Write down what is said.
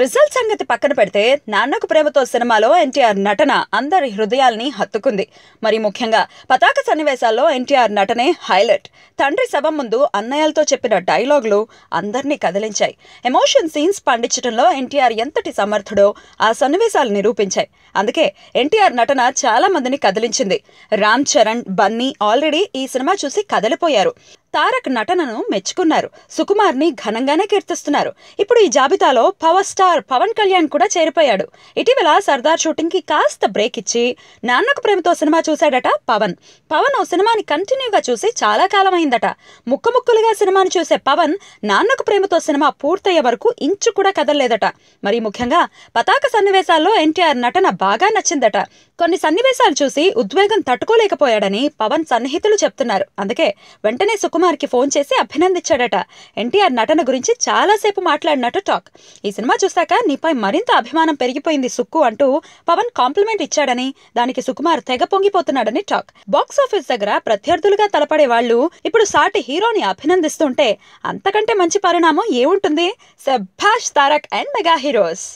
Result సంగతి పక్కన పెడితే నాన్నకు ప్రేమతో సినిమాలో ఎన్టీఆర్ నటన అందరి హృదయాల్ని హత్తుకుంది. మరి ముఖ్యంగా పతాక సన్నివేశాల్లో ఎన్టీఆర్ నటనే హైలైట్. తండ్రి శవం ముందు అన్నయ్యలతో చెప్పిన డైలాగులు అందరినీ కదిలించాయి. ఎమోషన్ సీన్స్ పండించడంలో ఎన్టీఆర్ ఎంతటి సమర్థుడో ఆ సన్నివేశాలు నిరూపించాయి. అందుకే ఎన్టీఆర్ నటన చాలా మందిని కదిలించింది. రామ్ చరణ్, బన్నీ ఆల్రెడీ ఈ సినిమా చూసి కదిలిపోయారు. తారక్ నటనను మెచ్చుకున్నారు. సుకుమార్ని ఘనంగానే కీర్తిస్తున్నారు. ఇప్పుడు ఈ జాబితాలో పవర్ స్టార్ పవన్ కళ్యాణ్ కూడా చేరిపోయాడు. ఇటీవల సర్దార్ షూటింగ్ కి కాస్త బ్రేక్ ఇచ్చి నాన్నకు ప్రేమతో సినిమా చూశాడట పవన్. ఓ సినిమాని కంటిన్యూగా చూసి చాలా కాలం అయిందట. ముక్కముక్కలుగా సినిమాని చూసే పవన్ నాన్నకు ప్రేమతో సినిమా పూర్తయ్యే వరకు ఇంచు కూడా కదలలేదట. మరి ముఖ్యంగా పతాక సన్నివేశాల్లో ఎన్టీఆర్ నటన బాగా నచ్చిందట. కొన్ని సన్నివేశాలు చూసి ఉద్వేగం తట్టుకోలేకపోయాడని పవన్ సన్నిహితులు చెప్తున్నారు. అందుకే వెంటనే సుకుమార్ కి ఫోన్ చేసి అభినందించాడట. ఎన్టీఆర్ నటన గురించి చాలాసేపు మాట్లాడినట్టు టాక్. ఈ సినిమా చూశాక నీపై మరింత అభిమానం పెరిగిపోయింది సుక్కు అంటూ పవన్ కాంప్లిమెంట్ ఇచ్చాడని, దానికి సుకుమార్ తెగ పొంగిపోతున్నాడని టాక్. బాక్స్ ఆఫీస్ దగ్గర ప్రత్యర్థులుగా తలపడే వాళ్ళు ఇప్పుడు సాటి హీరోని అభినందిస్తుంటే అంతకంటే మంచి పరిణామం ఏముంటుంది? శభాష్ తారక్ అండ్ మెగా హీరోస్.